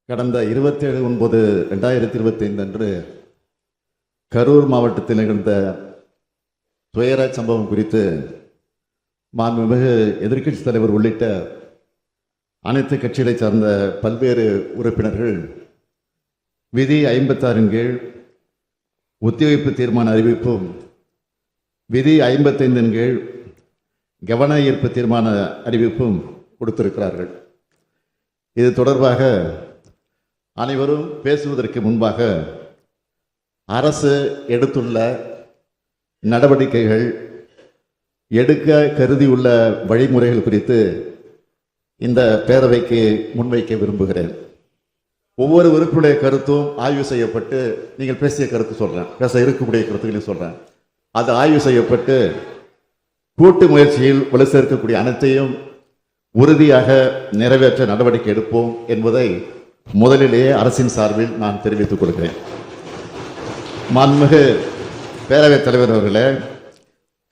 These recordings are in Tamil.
கடந்த 27/9/2025 அன்று கரூர் மாவட்டத்தில் நிகழ்ந்த துயர சம்பவம் குறித்து மாண்புமிகு எதிர்க்கட்சி தலைவர் உள்ளிட்ட அனைத்து கட்சிகளை சார்ந்த பல்வேறு உறுப்பினர்கள் விதி 56 கீழ் ஒத்திவைப்பு தீர்மான அறிவிப்பும் விதி 55 கீழ் கவன ஈர்ப்பு தீர்மான அறிவிப்பும் கொடுத்திருக்கிறார்கள். இது தொடர்பாக அனைவரும் பேசுவதற்கு முன்பாக அரசு எடுத்துள்ள நடவடிக்கைகள், எடுக்க கருதியுள்ள வழிமுறைகள் குறித்து இந்த பேரவைக்கு முன்வைக்க விரும்புகிறேன். ஒவ்வொரு உறுப்பினுடைய கருத்தும் ஆய்வு செய்யப்பட்டு, நீங்கள் பேசிய கருத்து சொல்கிறேன், பேச இருக்கக்கூடிய கருத்துக்களையும் சொல்கிறேன், அது ஆய்வு செய்யப்பட்டு கூட்டு முயற்சியில் வலு சேர்க்கக்கூடிய அனைத்தையும் உறுதியாக நிறைவேற்ற நடவடிக்கை எடுப்போம் என்பதை முதலிலேயே அரசின் சார்பில் நான் தெரிவித்துக் கொள்கிறேன். மாண்புமிகு பேரவைத் தலைவர் அவர்களே,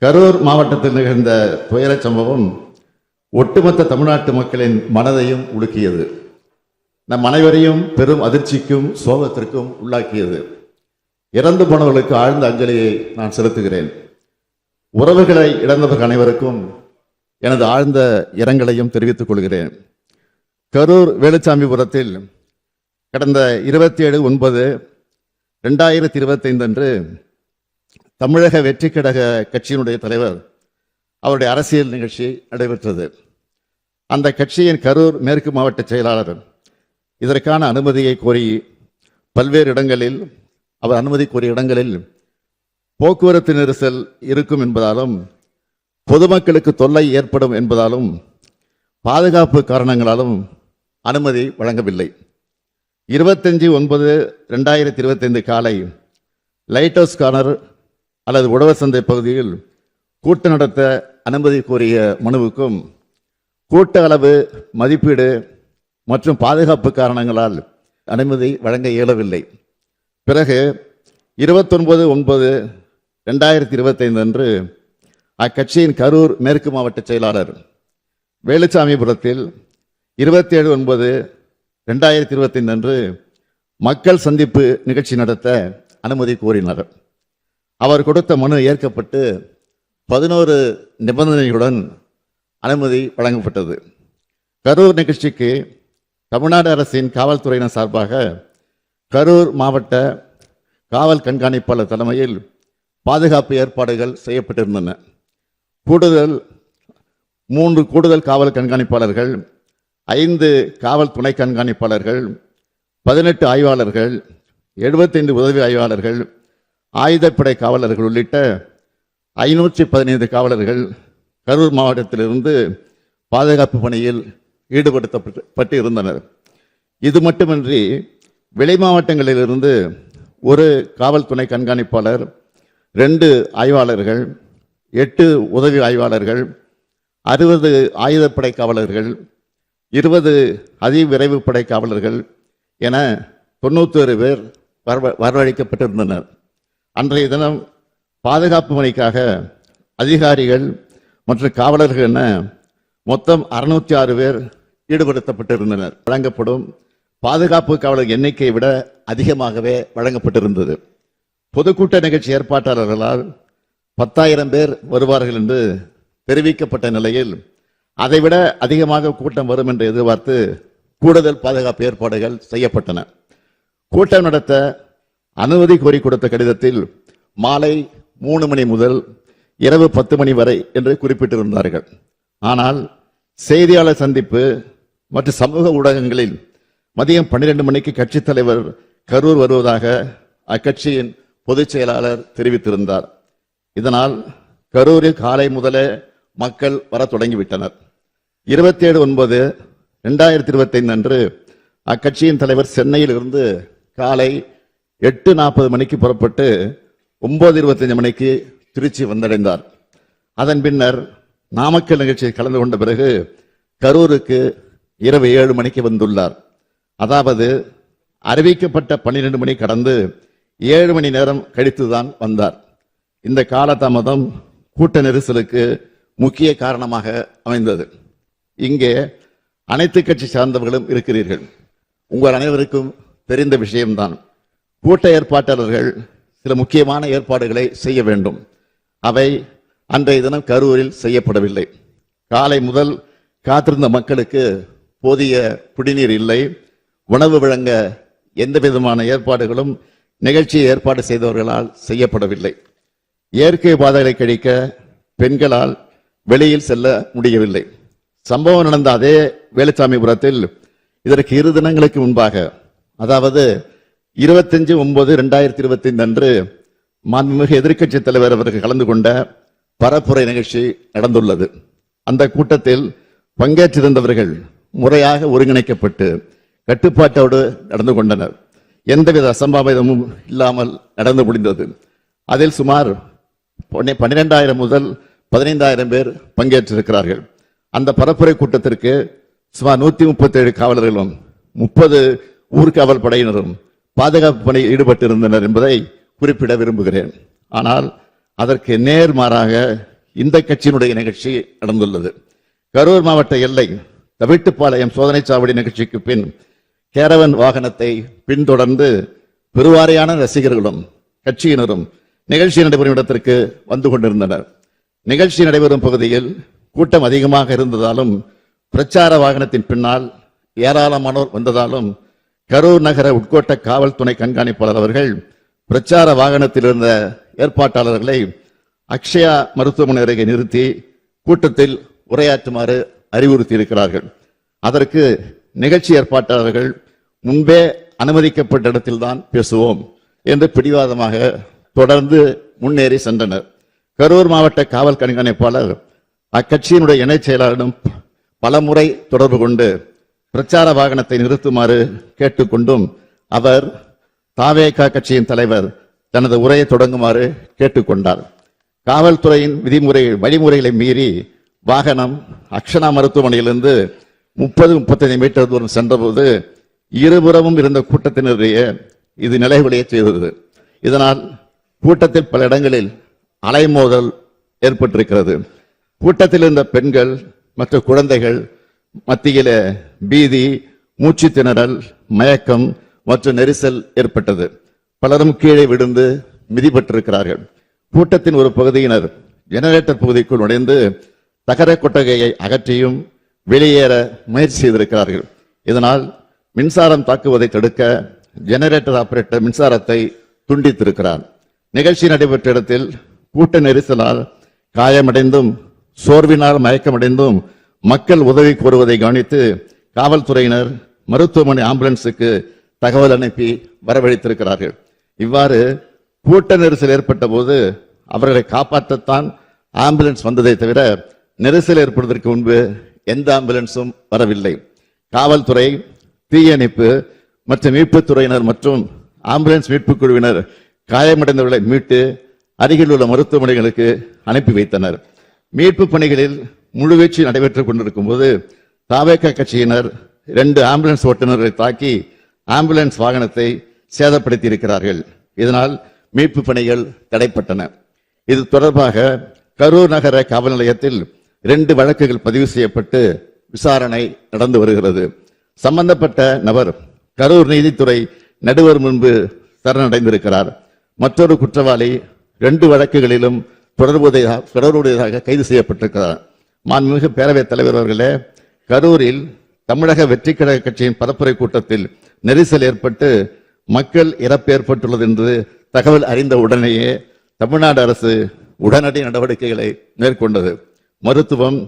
கரூர் மாவட்டத்தில் நிகழ்ந்த துயர சம்பவம் ஒட்டுமொத்த தமிழ்நாட்டு மக்களின் மனதையும் உலுக்கியது. நம் அனைவரையும் பெரும் அதிர்ச்சிக்கும் சோகத்திற்கும் உள்ளாக்கியது. இறந்து போனவர்களுக்கு ஆழ்ந்த அஞ்சலியை நான் செலுத்துகிறேன். உறவுகளை இழந்தவர்கள் அனைவருக்கும் எனது ஆழ்ந்த இரங்கலையும் தெரிவித்துக் கொள்கிறேன். கரூர் வேலுச்சாமிபுரத்தில் கடந்த 27/9/2025 அன்று தமிழக வெற்றி கழக கட்சியினுடைய தலைவர் அவருடைய அரசியல் நிகழ்ச்சி நடைபெற்றது. அந்த கட்சியின் கரூர் மேற்கு மாவட்ட செயலாளர் இதற்கான அனுமதியை கோரி பல்வேறு இடங்களில், அவர் அனுமதி கோரிய இடங்களில் போக்குவரத்து நெரிசல் இருக்கும் என்பதாலும் பொதுமக்களுக்கு தொல்லை ஏற்படும் என்பதாலும் பாதுகாப்பு காரணங்களாலும் அனுமதி வழங்கவில்லை. 25/9/2025 காலை லைட் ஹவுஸ் கார்னர் அல்லது உழவர் சந்தை பகுதியில் கூட்டம் நடத்த அனுமதி கோரிய மனுவுக்கும் கூட்ட அளவு, மதிப்பீடு மற்றும் பாதுகாப்பு காரணங்களால் அனுமதி வழங்க இயலவில்லை. பிறகு 29/9/2025 அன்று அக்கட்சியின் கரூர் மேற்கு மாவட்ட செயலாளர் வேலுச்சாமிபுரத்தில் 27/9/2025 அன்று மக்கள் சந்திப்பு நிகழ்ச்சி நடத்த அனுமதி கோரினார். அவர் கொடுத்த மனு ஏற்கப்பட்டு 11 நிபந்தனைகளுடன் அனுமதி வழங்கப்பட்டது. கரூர் நிகழ்ச்சிக்கு தமிழ்நாடு அரசின் காவல்துறையினர் சார்பாக கரூர் மாவட்ட காவல் கண்காணிப்பாளர் தலைமையில் பாதுகாப்பு ஏற்பாடுகள் செய்யப்பட்டிருந்தன. 3 கூடுதல் காவல் கண்காணிப்பாளர்கள், 5 காவல் துணை கண்காணிப்பாளர்கள், 18 ஆய்வாளர்கள், 75 உதவி ஆய்வாளர்கள், ஆயுதப்படை காவலர்கள் உள்ளிட்ட 515 காவலர்கள் கரூர் மாவட்டத்திலிருந்து பாதுகாப்பு பணியில் ஈடுபடுத்தப்பட்டு இருந்தனர். இது மட்டுமின்றி வெளி மாவட்டங்களிலிருந்து 1 காவல் துணை கண்காணிப்பாளர், 2 ஆய்வாளர்கள், 8 உதவி ஆய்வாளர்கள், 60 ஆயுதப்படை காவலர்கள், 20 அதிவிரைவு படை காவலர்கள் என 91 பேர் வரவழைக்கப்பட்டிருந்தனர். அன்றைய தினம் பாதுகாப்பு பணிக்காக அதிகாரிகள் மற்றும் காவலர்கள் என மொத்தம் 606 பேர் ஈடுபடுத்தப்பட்டிருந்தனர். வழங்கப்படும் பாதுகாப்பு காவலர் எண்ணிக்கையை விட அதிகமாகவே வழங்கப்பட்டிருந்தது. பொதுக்கூட்ட நிகழ்ச்சி ஏற்பாட்டாளர்களால் 10,000 பேர் வருவார்கள் என்று தெரிவிக்கப்பட்ட நிலையில் அதைவிட அதிகமாக கூட்டம் வரும் என்று எதிர்பார்த்து கூடுதல் பாதுகாப்பு ஏற்பாடுகள் செய்யப்பட்டன. கூட்டம் நடத்த அனுமதி கோரி கொடுத்த கடிதத்தில் மாலை 3 மணி முதல் இரவு 10 மணி வரை என்று குறிப்பிட்டிருந்தார்கள். ஆனால் செய்தியாளர் சந்திப்பு மற்றும் சமூக ஊடகங்களில் மதியம் 12 மணிக்கு கட்சித் தலைவர் கரூர் வருவதாக அக்கட்சியின் பொதுச் செயலாளர் தெரிவித்திருந்தார். இதனால் கரூரில் காலை முதலே மக்கள் வர தொடங்கிவிட்டனர். 27/9/2025 அன்று அக்கட்சியின் தலைவர் சென்னையில் இருந்து காலை 8:40 மணிக்கு புறப்பட்டு 9:25 மணிக்கு திருச்சி வந்தடைந்தார். அதன் பின்னர் நாமக்கல் நிகழ்ச்சியில் கலந்து கொண்ட பிறகு கரூருக்கு இரவு 7 மணிக்கு வந்துள்ளார். அதாவது அறிவிக்கப்பட்ட 12 மணி கடந்து 7 மணி நேரம் கழித்துதான் வந்தார். இந்த காலதாமதம் கூட்ட நெரிசலுக்கு முக்கிய காரணமாக அமைந்தது. இங்கே அனைத்து கட்சி சார்ந்தவர்களும் இருக்கிறீர்கள். உங்கள் அனைவருக்கும் தெரிந்த விஷயம்தான். கூட்ட ஏற்பாட்டாளர்கள் சில முக்கியமான ஏற்பாடுகளை செய்ய வேண்டும். அவை அன்றைய தினம் கரூரில் செய்யப்படவில்லை. காலை முதல் காத்திருந்த மக்களுக்கு போதிய குடிநீர் இல்லை. உணவு வழங்க எந்த விதமான ஏற்பாடுகளும் நிகழ்ச்சியை ஏற்பாடு செய்தவர்களால் செய்யப்படவில்லை. இயற்கை பாதைகளை கழிக்க பெண்களால் வெளியில் செல்ல முடியவில்லை. சம்பவம் நடந்த அதே வேலுச்சாமிபுரத்தில் இதற்கு 2 தினங்களுக்கு முன்பாக, அதாவது 25/9/2025 அன்று மாண்புமிகு எதிர்க்கட்சி தலைவர் அவர்கள் கலந்து கொண்ட பரப்புரை நிகழ்ச்சி நடந்துள்ளது. அந்த கூட்டத்தில் பங்கேற்றிருந்தவர்கள் முறையாக ஒருங்கிணைக்கப்பட்டு கட்டுப்பாட்டோடு நடந்து கொண்டனர். எந்தவித அசம்பாவிதமும் இல்லாமல் நடந்து முடிந்தது. அதில் சுமார் 12,000 முதல் 15,000 பேர் பங்கேற்றிருக்கிறார்கள். அந்த பரப்புரை கூட்டத்திற்கு சுமார் 137 காவலர்களும் 30 ஊர்காவல் படையினரும் பாதுகாப்பு பணியில் ஈடுபட்டிருந்தனர் என்பதை குறிப்பிட விரும்புகிறேன். ஆனால் அதற்கு நேர்மாறாக இந்த கட்சியினுடைய நிகழ்ச்சி நடந்துள்ளது. கரூர் மாவட்ட எல்லை தவிட்டுப்பாளையம் சோதனை சாவடி நிகழ்ச்சிக்கு பின் கேரவன் வாகனத்தை பின்தொடர்ந்து பெருவாரியான ரசிகர்களும் கட்சியினரும் நிகழ்ச்சி நடைபெறும் இடத்திற்கு வந்து கொண்டிருந்தனர். நிகழ்ச்சி நடைபெறும் பகுதியில் கூட்டம் அதிகமாக இருந்ததாலும் பிரச்சார வாகனத்தின் பின்னால் ஏராளமானோர் வந்ததாலும் கரூர் நகர உட்கோட்ட காவல் துணை கண்காணிப்பாளர் அவர்கள் பிரச்சார வாகனத்தில் இருந்த ஏற்பாட்டாளர்களை அக்ஷயா மருத்துவமனை அருகே நிறுத்தி கூட்டத்தில் உரையாற்றுமாறு அறிவுறுத்தி இருக்கிறார்கள். அதற்கு நிகழ்ச்சி ஏற்பாட்டாளர்கள் முன்பே அனுமதிக்கப்பட்ட இடத்தில்தான் பேசுவோம் என்று பிடிவாதமாக தொடர்ந்து முன்னேறி சென்றனர். கரூர் மாவட்ட காவல் கண்காணிப்பாளர் அக்கட்சியினுடைய இணைச் செயலாளரிடம் பலமுறை தொடர்பு கொண்டு பிரச்சார வாகனத்தை நிறுத்துமாறு கேட்டுக்கொண்டும் அவர் தாவேகா கட்சியின் தலைவர் தனது உரையை தொடங்குமாறு கேட்டுக்கொண்டார். காவல்துறையின் வழிமுறைகளை மீறி வாகனம் அக்ஷனா மருத்துவமனையிலிருந்து 30-35 மீட்டர் தூரம் சென்றபோது இருபுறமும் இருந்த கூட்டத்தினரையே இது நிலைகுலைய செய்தது. இதனால் கூட்டத்தில் பல இடங்களில் அலைமோதல் ஏற்பட்டிருக்கிறது. கூட்டத்தில் இருந்த பெண்கள் மற்றும் குழந்தைகள் மத்தியில பீதி, மூச்சு திணறல், மயக்கம் மற்றும் நெரிசல் ஏற்பட்டது. பலரும் கீழே விழுந்து மிதிப்பட்டிருக்கிறார்கள். கூட்டத்தின் ஒரு பகுதியினர் ஜெனரேட்டர் பகுதிக்குள் நுழைந்து தகர கொட்டகையை அகற்றியும் வெளியேற முயற்சி செய்திருக்கிறார்கள். இதனால் மின்சாரம் தாக்குவதை தடுக்க ஜெனரேட்டர் ஆபரேட்டர் மின்சாரத்தை துண்டித்திருக்கிறார். நிகழ்ச்சி நடைபெற்ற இடத்தில் கூட்ட நெரிசலால் காயமடைந்தும் சோர்வினால் மயக்கமடைந்தும் மக்கள் உதவி கோருவதை கவனித்து காவல்துறையினர் மருத்துவமனை ஆம்புலன்ஸுக்கு தகவல் அனுப்பி வரவழைத்திருக்கிறார்கள். இவ்வாறு கூட்ட நெரிசல் ஏற்பட்ட போது அவர்களை காப்பாற்றத்தான் ஆம்புலன்ஸ் வந்ததை தவிர நெரிசல் ஏற்படுவதற்கு முன்பு எந்த ஆம்புலன்ஸும் வரவில்லை. காவல்துறை, தீயணைப்பு மற்றும் மீட்புத் துறையினர் மற்றும் ஆம்புலன்ஸ் மீட்புக் குழுவினர் காயமடைந்தவர்களை மீட்டு அருகில் உள்ள மருத்துவமனைகளுக்கு அனுப்பி வைத்தனர். மீட்பு பணிகளில் முழுவீச்சு நடைபெற்றுக் கொண்டிருக்கும் போது தாவேகா கட்சியினர் 2 ஆம்புலன்ஸ் ஓட்டுநர்களை தாக்கி ஆம்புலன்ஸ் வாகனத்தை சேதப்படுத்தி இருக்கிறார்கள். இதனால் மீட்பு பணிகள் தடைப்பட்டன. இது தொடர்பாக கரூர் நகர காவல் நிலையத்தில் 2 வழக்குகள் பதிவு செய்யப்பட்டு விசாரணை நடந்து வருகிறது. சம்பந்தப்பட்ட நபர் கரூர் நீதித்துறை நடுவர் முன்பு சரணடைந்திருக்கிறார். மற்றொரு குற்றவாளி 2 வழக்குகளிலும் தொடர்புடையதாக கைது செய்யப்பட்டிருக்கிறார். மாண்புமிகு பேரவைத் தலைவர் அவர்களே, கரூரில் தமிழக வெற்றிக் கழக கட்சியின் பரப்புரை கூட்டத்தில் நெரிசல் ஏற்பட்டு மக்கள் இறப்பு ஏற்பட்டுள்ளது என்று தகவல் அறிந்த உடனேயே தமிழ்நாடு அரசு உடனடி நடவடிக்கைகளை மேற்கொண்டது. மருத்துவம்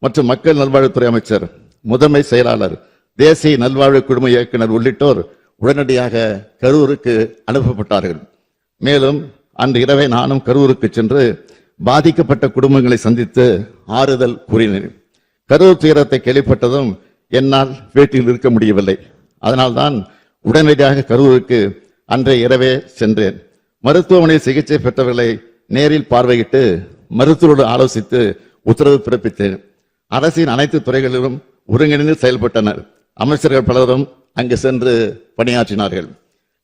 மற்றும் மக்கள் நல்வாழ்வுத்துறை அமைச்சர், முதன்மை செயலாளர், தேசிய நல்வாழ்வு குழும இயக்குனர் உள்ளிட்டோர் உடனடியாக கரூருக்கு அனுப்பப்பட்டார்கள். மேலும் அன்று இரவே நானும் கரூருக்கு சென்று பாதிக்கப்பட்ட குடும்பங்களை சந்தித்து ஆறுதல் கூறினேன். கரூர் துயரத்தை கேள்விப்பட்டதும் என்னால் வீட்டில் இருக்க முடியவில்லை. அதனால்தான் உடனடியாக கரூருக்கு அன்றைய இரவே சென்றேன். மருத்துவமனையில் சிகிச்சை பெற்றவர்களை நேரில் பார்வையிட்டு மருத்துவரோடு ஆலோசித்து உத்தரவு பிறப்பித்தேன். அரசின் அனைத்து துறைகளிலும் ஒருங்கிணைந்து செயல்பட்டனர். அமைச்சர்கள் பலரும் அங்கு சென்று பணியாற்றினார்கள்.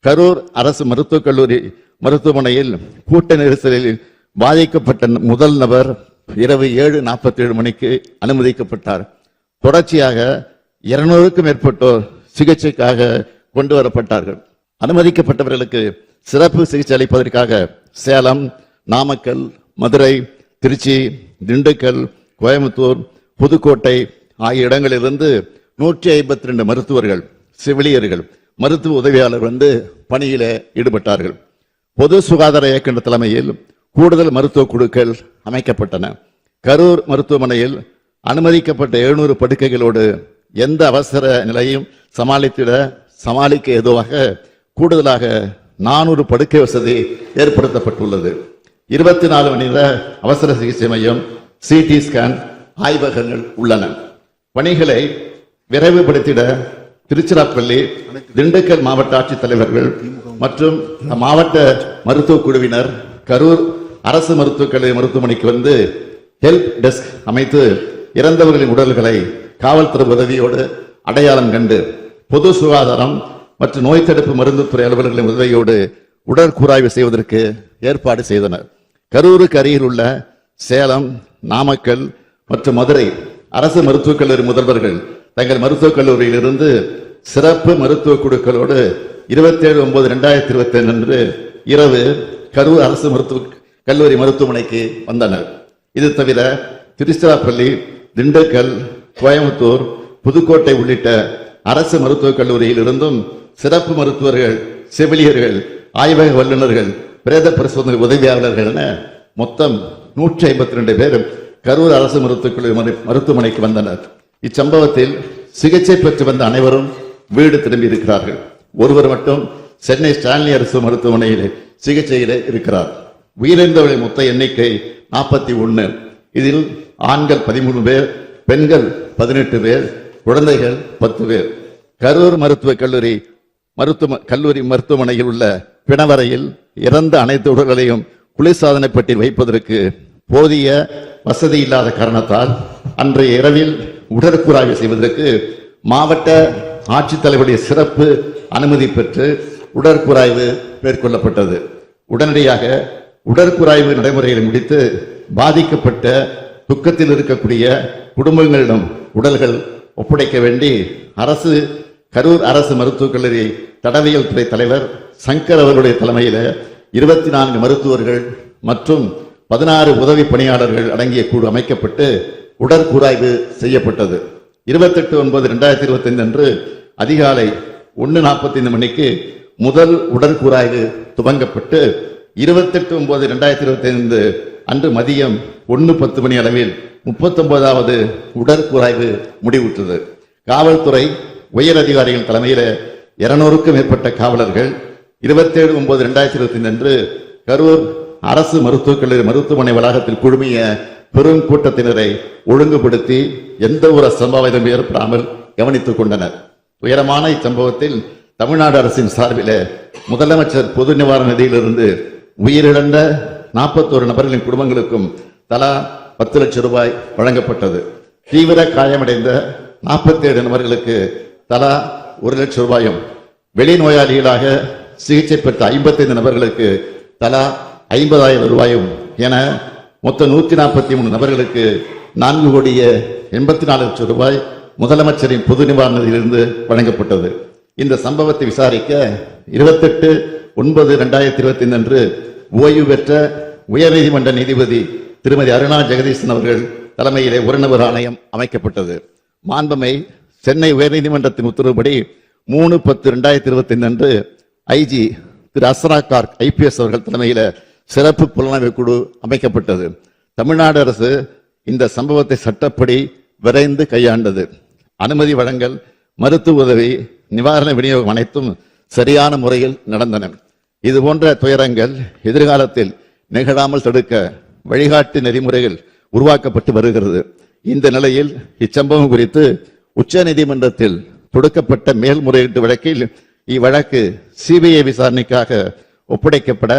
கரூர் அரசு மருத்துவக் கல்லூரி மருத்துவமனையில் கூட்ட நெரிசலில் பாதிக்கப்பட்ட முதல் நபர் இரவு 7:47 மணிக்கு அனுமதிக்கப்பட்டார். தொடர்ச்சியாக 200க்கும் மேற்பட்டோர் சிகிச்சைக்காக கொண்டு வரப்பட்டார்கள். அனுமதிக்கப்பட்டவர்களுக்கு சிறப்பு சிகிச்சை அளிப்பதற்காக சேலம், நாமக்கல், மதுரை, திருச்சி, திண்டுக்கல், கோயம்புத்தூர், புதுக்கோட்டை ஆகிய இடங்களிலிருந்து 152 மருத்துவர்கள், செவிலியர்கள், மருத்துவ உதவியாளர் பணியில ஈடுபட்டார்கள். பொது சுகாதார இயக்குநர் தலைமையில் கூடுதல் மருத்துவ குழுக்கள் அமைக்கப்பட்டன. கரூர் மருத்துவமனையில் அனுமதிக்கப்பட்ட 700 படுக்கைகளோடு எந்த அவசர நிலையும் சமாளிக்க ஏதுவாக கூடுதலாக 400 படுக்கை வசதி ஏற்படுத்தப்பட்டுள்ளது. 24 மணி நேர அவசர சிகிச்சை மையம், சிடி ஸ்கேன், ஆய்வகங்கள் உள்ளன. பணிகளை விரைவுபடுத்திட திருச்சிராப்பள்ளி, திண்டுக்கல் மாவட்ட ஆட்சித்தலைவர்கள் மற்றும் மாவட்ட மருத்துவ குழுவினர் கரூர் அரசு மருத்துவக் கல்லூரி மருத்துவமனைக்கு ஹெல்ப் டெஸ்க் அமைத்து இறந்தவர்களின் உடல்களை காவல்துறை உதவியோடு அடையாளம் கண்டு பொது சுகாதாரம் மற்றும் நோய் தடுப்பு மருந்துத்துறை அலுவலர்களின் உதவியோடு உடற்கூராய்வு செய்வதற்கு ஏற்பாடு செய்தனர். கரூருக்கு அருகில் உள்ள சேலம், நாமக்கல் மற்றும் மதுரை அரசு மருத்துவக் கல்லூரி முதல்வர்கள் தங்கள் மருத்துவக் கல்லூரியிலிருந்து சிறப்பு மருத்துவ குழுக்களோடு 27/9/2025 அன்று இரவு கரூர் அரசு மருத்துவக் கல்லூரி மருத்துவமனைக்கு வந்தனர். இது தவிர திருச்சிராப்பள்ளி, திண்டுக்கல், கோயம்புத்தூர், புதுக்கோட்டை உள்ளிட்ட அரசு மருத்துவக் கல்லூரியில் இருந்தும் சிறப்பு மருத்துவர்கள், செவிலியர்கள், ஆய்வக வல்லுநர்கள், பிரேத பரிசோதனை உதவியாளர்கள் என மொத்தம் 152 பேர் கரூர் அரசு மருத்துவமனைக்கு வந்தனர். இச்சம்பவத்தில் சிகிச்சை பெற்று வந்த அனைவரும் வீடு திரும்பி இருக்கிறார்கள். ஒருவர் மட்டும் சென்னை ஸ்டான்லி அரசு மருத்துவமனையில் சிகிச்சையில் இருக்கிறார். உயிரிழந்தவர்களின் மொத்த எண்ணிக்கை 41. இதில் ஆண்கள் 13 பேர், பெண்கள் 18 பேர், குழந்தைகள் 10 பேர். கரூர் மருத்துவக் கல்லூரி மருத்துவமனையில் உள்ள பிணவரையில் இறந்த அனைத்து உடல்களையும் குளிர்சாதனை பெட்டியில் வைப்பதற்கு போதிய வசதி இல்லாத காரணத்தால் அன்றைய இரவில் உடற்கூராய்வு செய்வதற்கு மாவட்ட ஆட்சித்தலைவருடைய சிறப்பு அனுமதி பெற்று உடற்கூராய்வு மேற்கொள்ளப்பட்டது. உடனடியாக உடற்கூராய்வு நடைமுறைகளை முடித்து பாதிக்கப்பட்ட துக்கத்தில் இருக்கக்கூடிய குடும்பங்களிடம் உடல்கள் ஒப்படைக்க வேண்டி கரூர் அரசு மருத்துவக் கல்லூரி தடவியல் துறை தலைவர் சங்கர் அவர்களுடைய தலைமையில் 24 மருத்துவர்கள் மற்றும் 16 உதவி பணியாளர்கள் அடங்கிய குழு அமைக்கப்பட்டு உடற்கூராய்வு செய்யப்பட்டது. 28/9/2025 அன்று அதிகாலை 1:45 மணிக்கு முதல் உடற்கூராய்வு துவங்கப்பட்டு 28/9/2025 அன்று மதியம் 1:10 மணி அளவில் 39வது உடற்கூராய்வு முடிவுற்றது. காவல்துறை உயர் அதிகாரிகள் தலைமையில் 200க்கும் மேற்பட்ட காவலர்கள் 27/9/2025 அன்று கரூர் அரசு மருத்துவக் கல்லூரி மருத்துவமனை வளாகத்தில் குழுமிய பெரும் கூட்டத்தினரை ஒழுங்குபடுத்தி எந்த ஒரு அசம்பாவிதம் ஏற்படாமல் கவனித்துக் கொண்டனர். துயரமான இச்சம்பவத்தில் தமிழ்நாடு அரசின் சார்பில் முதலமைச்சர் பொது நிவாரண நிதியிலிருந்து உயிரிழந்த 41 நபர்களின் குடும்பங்களுக்கும் தலா 10 லட்சம் ரூபாய் வழங்கப்பட்டது. தீவிர காயமடைந்த 47 நபர்களுக்கு தலா 1 லட்சம் ரூபாயும், வெளிநோயாளிகளாக சிகிச்சை பெற்ற 55 நபர்களுக்கு தலா 50,000 ரூபாயும் என மொத்தம் 143 நபர்களுக்கு 4,84 லட்சம் ரூபாய் முதலமைச்சரின் பொது நிவாரணத்திலிருந்து வழங்கப்பட்டது. இந்த சம்பவத்தை விசாரிக்க 28/9/2025 அன்று ஓய்வு பெற்ற உயர்நீதிமன்ற நீதிபதி திருமதி அருணா ஜெகதீசன் அவர்கள் தலைமையிலே ஒரு நபர் ஆணையம் அமைக்கப்பட்டது. மாண்புமை சென்னை உயர்நீதிமன்றத்தின் உத்தரவுப்படி 3/10/2025 அன்று ஐஜி திரு அஸ்ரா கார்க் IPS அவர்கள் தலைமையில சிறப்பு புலனாய்வு குழு அமைக்கப்பட்டது. தமிழ்நாடு அரசு இந்த சம்பவத்தை சட்டப்படி விரைந்து கையாண்டது. அனுமதி வழங்கல், மருத்துவ உதவி, நிவாரண விநியோகம் அனைத்தும் சரியான முறையில் நடந்தன. இது போன்ற துயரங்கள் எதிர்காலத்தில் நிகழாமல் தடுக்க வழிகாட்டு நெறிமுறைகள் உருவாக்கப்பட்டு வருகிறது. இந்த நிலையில் இச்சம்பவம் குறித்து உச்ச நீதிமன்றத்தில் தொடுக்கப்பட்ட மேல்முறையீட்டு வழக்கில் இவ்வழக்கு CBI விசாரணைக்காக ஒப்படைக்கப்பட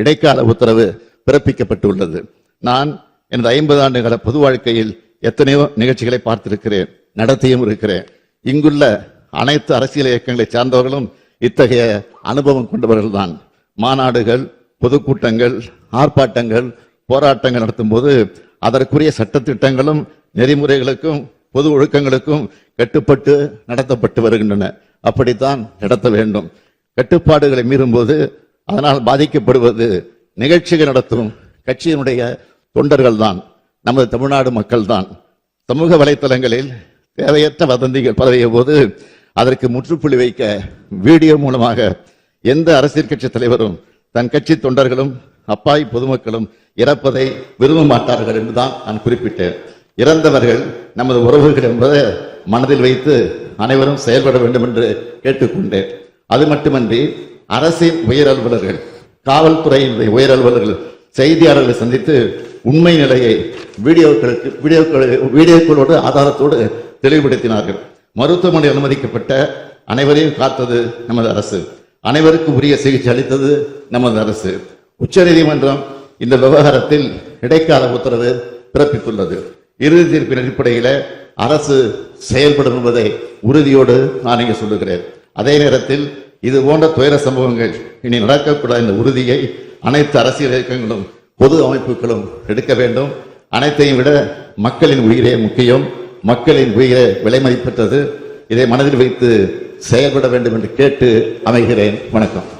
இடைக்கால உத்தரவு பிறப்பிக்கப்பட்டுள்ளது. நான் எனது 50 ஆண்டுகால பொது வாழ்க்கையில் எத்தனையோ நிகழ்ச்சிகளை பார்த்திருக்கிறேன், நடத்தியும் இருக்கிறேன். இங்குள்ள அனைத்து அரசியல் இயக்கங்களை சார்ந்தவர்களும் இத்தகைய அனுபவம் கொண்டவர்கள் தான். மாநாடுகள், பொதுக்கூட்டங்கள், ஆர்ப்பாட்டங்கள், போராட்டங்கள் நடத்தும் போது அதற்குரிய சட்டத்திட்டங்களும் நெறிமுறைகளுக்கும் பொது ஒழுக்கங்களுக்கும் கட்டுப்பட்டு நடத்தப்பட்டு வருகின்றன. அப்படித்தான் நடத்த வேண்டும். கட்டுப்பாடுகளை மீறும்போது அதனால் பாதிக்கப்படுவது நிகழ்ச்சிகள் நடத்தும் கட்சியினுடைய தொண்டர்கள் தான், நமது தமிழ்நாடு மக்கள் தான். சமூக வலைத்தளங்களில் தேவையற்ற வதந்திகள் பரவிய போது அதற்கு முற்றுப்புள்ளி வைக்க வீடியோ மூலமாக எந்த அரசியல் கட்சி தலைவரும் தன் கட்சி தொண்டர்களும் அப்பாவி பொதுமக்களும் இறப்பதை விரும்ப மாட்டார்கள் என்றுதான் நான் குறிப்பிட்டேன். இறந்தவர்கள் நமது உறவுகள் என்பதை மனதில் வைத்து அனைவரும் செயல்பட வேண்டும் என்று கேட்டுக்கொண்டேன். அது மட்டுமன்றி அரசின் உயர் அலுவலர்கள், காவல்துறையினுடைய உயர் அலுவலர்கள் செய்தியாளர்களை சந்தித்து உண்மை நிலையை வீடியோக்களோடு ஆதாரத்தோடு தெளிவுபடுத்தினார்கள். மருத்துவமனை அனுமதிக்கப்பட்ட அனைவரையும் காத்தது நமது அரசு, அனைவருக்கும் உரிய சிகிச்சை அளித்தது நமது அரசு. உச்சநீதிமன்றம் இந்த விவகாரத்தில் இடைக்கால உத்தரவு பிறப்பித்துள்ளது. இறுதி தீர்ப்பின் அடிப்படையில் அரசு செயல்படும் என்பதை உறுதியோடு நான் இங்கே சொல்லுகிறேன். அதே நேரத்தில் இது போன்ற துயர சம்பவங்கள் இனி நடக்கக்கூடாத இந்த உறுதியை அனைத்து அரசியல் இயக்கங்களும் பொது அமைப்புகளும் எடுக்க வேண்டும். அனைத்தையும் விட மக்களின் உயிரே முக்கியம், மக்களின் உயிரை விலை மதிப்பற்றது. இதை மனதில் வைத்து செயல்பட வேண்டும் என்று கேட்டு அமைகிறேன். வணக்கம்.